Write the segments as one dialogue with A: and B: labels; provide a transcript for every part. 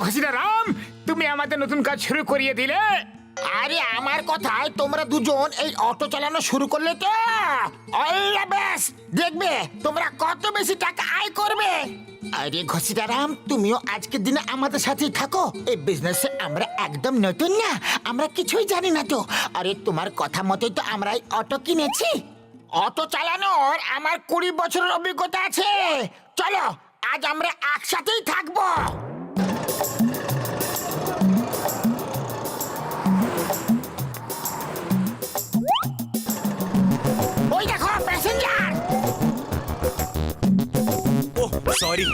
A: ঘসিটা রাম, তুমি আমাদের নতুন কাজ শুরু করিয়ে দিলে।
B: আরে আমার কথায় তোমরা দুজন এই অটো চালানো শুরু করলে তো অল বেশ দেখবে তোমরা কত বেশি টাকা আয় করবে। আরে ঘসিদারাম, তুমিও আজকের দিনে আমাদের সাথেই থাকো। এই বিজনেসে আমরা একদম নতুন না, আমরা কিছুই জানি না তো। আরে তোমার কথা মতোই তো আমরা এই অটো কিনেছি। অটো চালানোর আমার 20 বছরের অভিজ্ঞতা আছে। চলো আজ আমরা একসাথেই থাকবো। ওই দেখো passenger.
C: Oh sorry.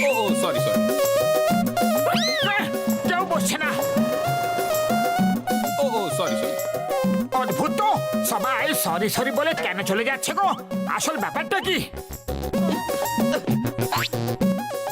C: Oh sorry sorry.
A: কেউ বসছে না।
C: Oh sorry sorry.
A: অদ্ভুত তো, সবাই সরি সরি বলে কেন চলে যাচ্ছে গো? আসল ব্যাপারটা কি?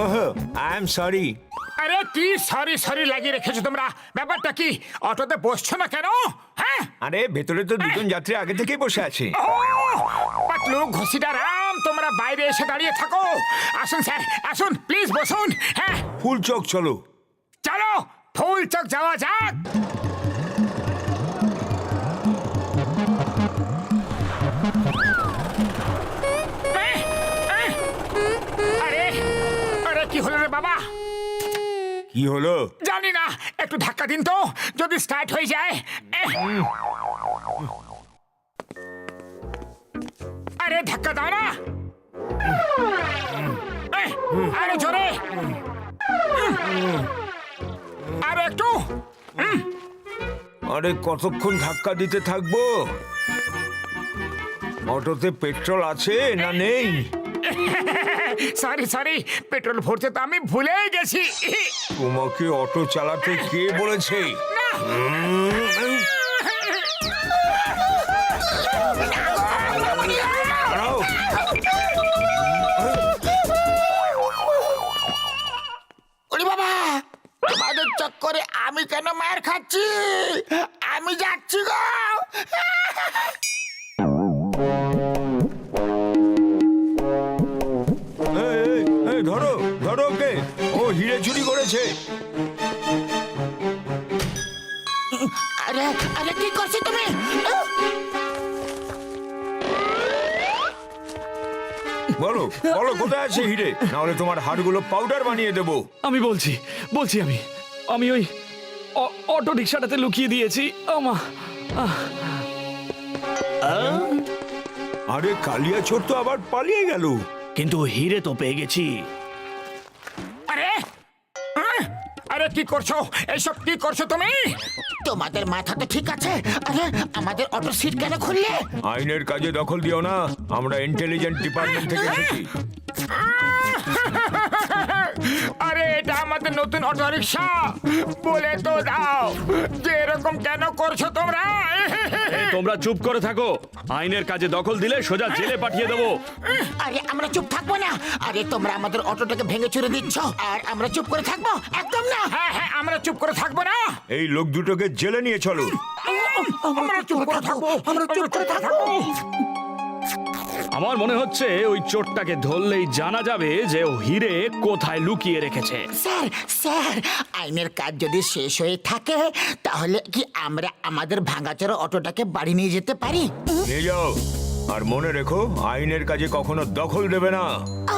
D: ওহো, আই এম সরি।
A: আরে কি সরি সরি লাগিয়ে রেখেছো তোমরা? ব্যাপারটা কি? অটোতে বসছো না কেন? হ্যাঁ,
D: আরে ভেতরে তো দুজন যাত্রী আগে থেকেই বসে আছে।
A: ও পাতলু ঘসিটা রাম, তোমরা বাইরে এসে দাঁড়িয়ে থাকো। আসুন স্যার, আসুন প্লিজ বসুন। হ্যাঁ
D: ফুল চোখ চলো।
A: চলো ফুল চক যাওয়া যাক। আরে আরে কি হলো রে বাবা?
D: কি হলো?
A: জানি না, একটু ধাক্কা দিন তো, যদি স্টার্ট হয়ে যায়। আরে ধাক্কা দাও না। আরে জোরে, আর একটু।
D: আরে কতক্ষণ ধাক্কা দিতে থাকবো? অটোতে পেট্রোল আছে না নেই?
A: সরি সরি, পেট্রোল ভরতে তো আমি ভুলেই গেছি।
D: তোমাকে অটো চালাতে কে বলেছে?
A: না।
D: দাঁড়াও।
B: ওরে বাবা, তোমাদের চক্করে আমি কেন মার খাচ্ছি? আমি যাচ্ছি গো।
D: এই, এই, ধরো ধরো ওকে, ও হিরে চুরি করেছে।
B: আরে আরে কি করছো তুমি?
D: বলো বলো কোথায় আছে হিরে, নাহলে তোমার হাড়গুলো পাউডার বানিয়ে দেবো।
E: আমি বলছি আমি ওই অটো রিক্সাটাতে লুকিয়ে দিয়েছি। আমা
D: আরে কালিয়া চোর তো আবার পালিয়ে গেল।
E: কিন্তু হিরে তো পেয়ে গেছি।
A: আরে আরে কি করছো? এইসব কি করছো তুমি?
B: তোমাদের মাথা তো ঠিক আছে? আরে আমাদের অটো সিট কেন খুললে?
D: আইনের কাজে দখল দিও না, আমরা ইন্টেলিজেন্ট ডিপার্টমেন্ট থেকে এসেছি।
A: আরে এটা আমাদের নতুন অটো রিক্সা, বলে তো দাও যে এরকম কেন করছো তোমরা?
E: তোমরা চুপ করে থাকো, আইনের কাজে দখল দিলে সোজা জেলে পাঠিয়ে দেবো।
B: আরে আমরা চুপ থাকবো না। আরে তোমরা আমাদের অটোটাকে ভেঙে চুরে দিচ্ছ আর আমরা চুপ করে থাকবো? একদম না।
A: হ্যাঁ হ্যাঁ, আমরা চুপ করে থাকবো না।
D: এই লোক দুটোকে জেলে নিয়ে চলো।
A: আমরা চুপ করে থাকবো, আমরা চুপ করে থাকবো।
E: আমার মনে হচ্ছে ওই চোরটাকে ধরলেই জানা যাবে যে ও হিরে কোথায় লুকিয়ে রেখেছে।
B: স্যার স্যার, আইনের কাজ যদি শেষ হয়ে থাকে তাহলে কি আমরা আমাদের ভাঙাচোরা অটোটাকে বাড়ি নিয়ে যেতে পারি?
D: নিয়ে যাও, আর মনে রেখো আইনের কাজে কখনো দখল দেবে না।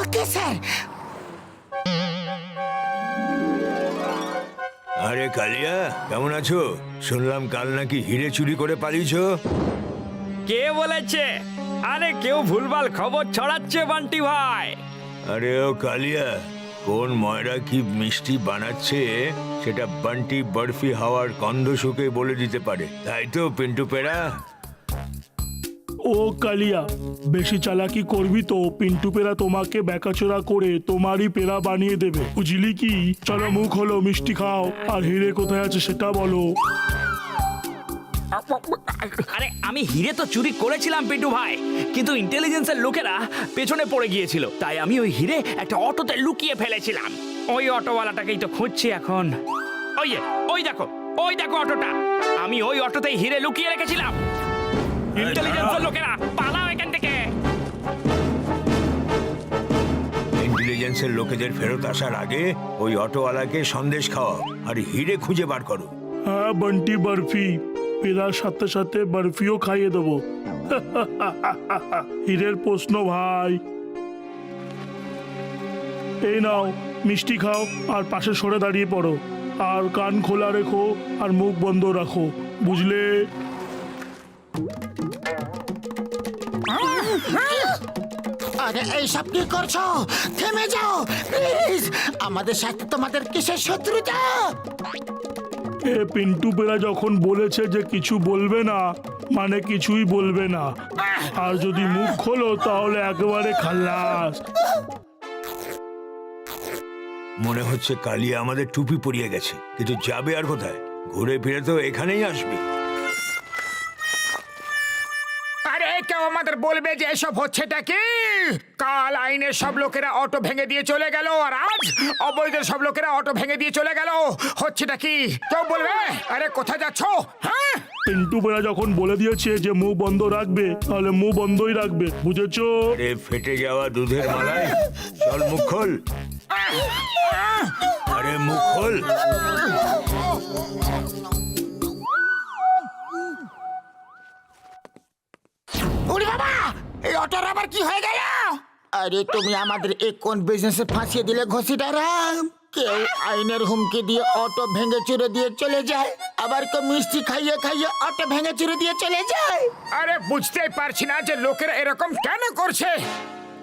B: Okay sir.
D: আরে কালিয়া, কেমন আছো? শুনলাম কাল নাকি হিরে চুরি করে পালিয়েছো।
E: কে বলেছে? আরে কেউ ভুলভাল খবর ছড়াচ্ছে বান্টি ভাই।
D: আরে ও কালিয়া, কোন ময়রা কি মিষ্টি বানাচ্ছে সেটা বান্টি বরফি হাওয়ার গন্ধ শুকে বলে দিতে পারে, তাই তো পিন্টু পেড়া?
F: ও কালিয়া, বেশি চালাকি করবি তো পিন্টু পেরা তোমাকে বেকাচোরা করে তোমারই পেরা বানিয়ে দেবে, বুঝলি কি? চলো মুখ হলো, মিষ্টি খাও, আর হিরে কোথায় আছে সেটা বলো।
E: আরে আমি হিরে তো চুরি করেছিলাম পিন্টু ভাই, কিন্তু ইন্টেলিজেন্সের লোকেরা পেছনে পড়ে গিয়েছিল, তাই আমি ওই হিরে একটা অটোতে লুকিয়ে ফেলেছিলাম। ওই অটোওয়ালাটাকেই তো খুঁজছি এখন। ওই দেখো অটোটা, আমি ওই অটোতেই হিরে লুকিয়ে রেখেছিলাম। ইন্টেলিজেন্সের লোকেরা পালাও এখান থেকে।
D: ইন্টেলিজেন্সের লোকেদের ফেরত আসার আগে ওই অটোওয়ালাকে সন্দেশ খাওয়া আর হিরে খুঁজে বার করো।
F: হ্যাঁ বন্টি বরফি, পেরার সাথে সাথে বরফিও খাইয়ে দেবো। হীরের প্রশ্ন ভাই। এই নাও মিষ্টি খাও আর পাশে সরে দাঁড়িয়ে পড়ো, আর কান খোলা রেখো আর মুখ বন্ধ রাখো, বুঝলে?
B: আরে এইসব কি করছো? থেমে যাও প্লিজ। আমাদের সাথে তোমাদের কিসের শত্রুতা?
F: এ পিন্টু পেরা যখন বলেছে যে কিছু বলবে না মানে কিছুই বলবে না, আর যদি মুখ খোলো তাহলে একেবারে খালাস।
D: মনে হচ্ছে কালিয়া আমাদের টুপি পরিয়ে গেছে, কিন্তু যাবে আর কোথায়? ঘুরে ফিরে তো এখানেই আসবে।
A: আরে কেউ আমাদের বলবে যে এসব হচ্ছেটা কি? কাল আইনের সব লোকেরা অটো ভেঙে দিয়ে চলে গেল, আর আজ অবৈধের সব লোকেরা অটো ভেঙে দিয়ে চলে গেল। হচ্ছেটা কি কেউ বলবে? আরে কোথায় যাচ্ছ? হ্যাঁ,
F: পিন্টু পেরা যখন বলে দিয়েছে যে মুখ বন্ধ রাখবে তাহলে মুখ বন্ধই রাখবে, বুঝেছো?
D: আরে ফেটে যাওয়া দুধের মালাই, চল মুখ খোল। আরে মুখ খোল।
B: ওরে বাবা, এই অটোর আবার কি হয়ে গেল? আরে তুমি আমাদের এই কোন বিজনেসে ফাঁসিয়ে দিলে ঘষিটারাম? কেউ আইনের হুমকি দিয়ে অটো ভেঙে চুরে দিয়ে চলে যায়, আবার কেউ মিষ্টি খাইয়ে খাইয়ে অটো ভেঙে চুরে দিয়ে চলে যায়।
A: আরে বুঝতেই পারছি না যে লোকেরা এরকম কেন করছে।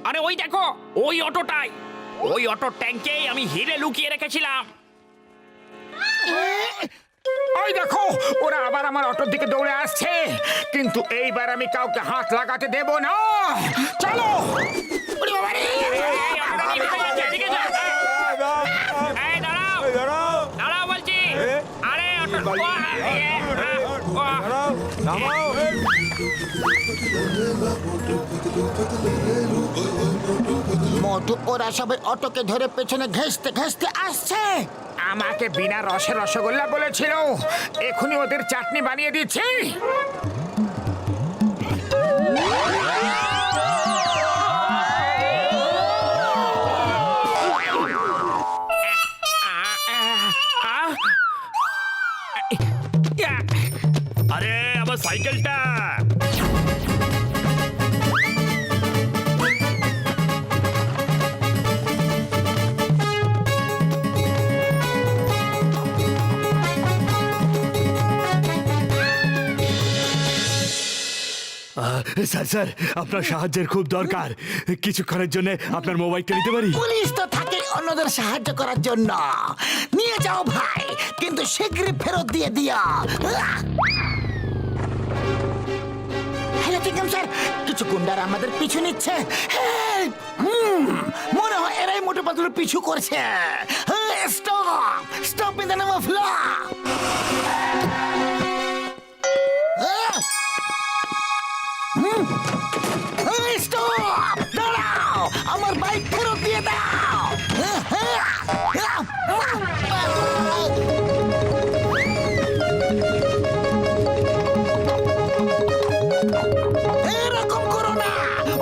E: আরে ওই দেখো, ওই অটোটাই, ওই অটোর ট্যাঙ্কেই আমি হিরে লুকিয়ে রেখেছিলাম।
A: ওই দেখো, ওরা আবার আমার অটোর দিকে দৌড়ে আসছে, কিন্তু এইবার আমি কাউকে হাত লাগাতে দেব না। চলো।
B: ওরে বাবা রে!
E: এই অটোটা নিয়ে কোথায় যাচ্ছে? এদিকে যা। এই দাঁড়াও, দাঁড়াও বলছি। আরে অটো
B: মোটু ওরা সবাই অটোকে ধরে পেছনে ঘেঁষতে ঘেঁষতে আসছে।
A: আমাকে বিনা রসে রসগোল্লা বলেছিল, এখনই ওদের চাটনি বানিয়ে দিচ্ছি।
E: আরে আমার সাইকেলটা।
G: স্যার স্যার আপনার সাহায্যের খুব দরকার। কিছুক্ষণের জন্য আপনার মোবাইলটা নিতে পারি?
B: পুলিশ তো থাকে অন্যদের সাহায্য করার জন্য। নিয়ে যাও ভাই, কিন্তু শীঘ্রই ফেরত দিয়ে দিও। হ্যালো টিকম স্যার, কিছু গুন্ডার আমাদের পিছু নিচ্ছে। হেল্প! মনে হয় এরাই মোটু পাতলু পিছু করছে। Stop, stop in the name of law. Stop! দাঁড়াও, আমার বাইক ফেরত দিয়ে দাও। এরকম করো না,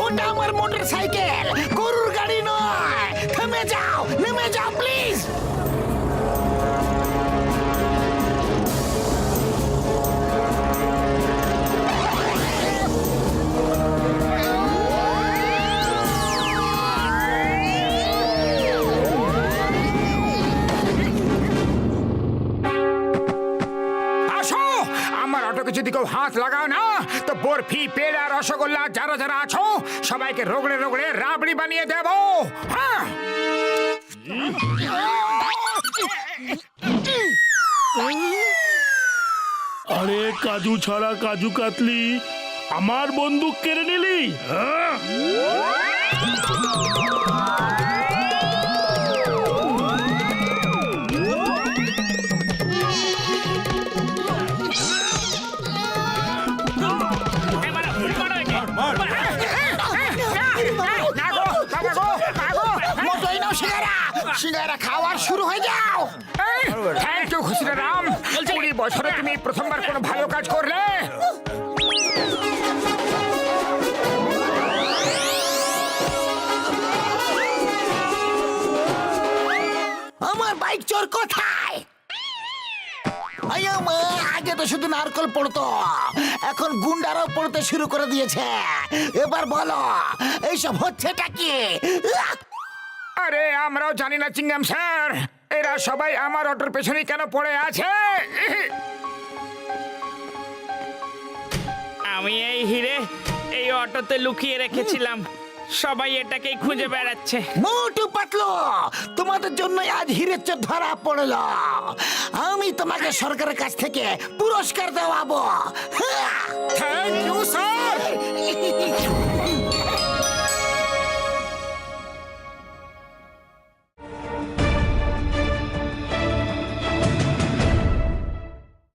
B: ওটা আমার মোটর সাইকেল, গরুর গাড়ি নয়। থেমে যাও, নেমে যাও প্লিজ।
A: আসো, আমার অটোকে যদি কেউ হাত লাগাও না, তো বরফি, পেড়া, রসগোল্লা যারা যারা আছো সবাইকে রগড়ে রগড়ে রাবড়ি বানিয়ে দেব। হ্যাঁ,
F: আরে কাজু ছাড়া কাজু কাতলি, আমার বন্দুক কেড়ে নিলি? হ্যাঁ?
B: মোটোই নাও সিঙ্গারা, সিঙ্গারা খাওয়ার শুরু হয়ে যাও।
A: Thank you খুশিরাম। 20 বছরে তুমি প্রথমবার কোনো ভালো কাজ করলে।
B: চোর কোথায়? আগে তো শুধু নারকল পড়তো, এখন গুন্ডারাও পড়তে শুরু করে দিয়েছে। এবার বলো এইসব হচ্ছেটা কি?
A: আরে আমরাও জানি না চিংগাম স্যার, এরা সবাই আমার অটোর পেছনে কেন পড়ে আছে।
E: আমি এই হিরে এই অটোতে লুকিয়ে রেখেছিলাম, সবাই এটাকেই খুঁজে বেড়াচ্ছে।
B: মোটু পাতলো, তোমাদের জন্য আজ হিরের চোর ধরা পড়লো। আমি তোমাকে সরকারের কাছ থেকে পুরস্কার দেওয়াবো।
A: Thank you sir.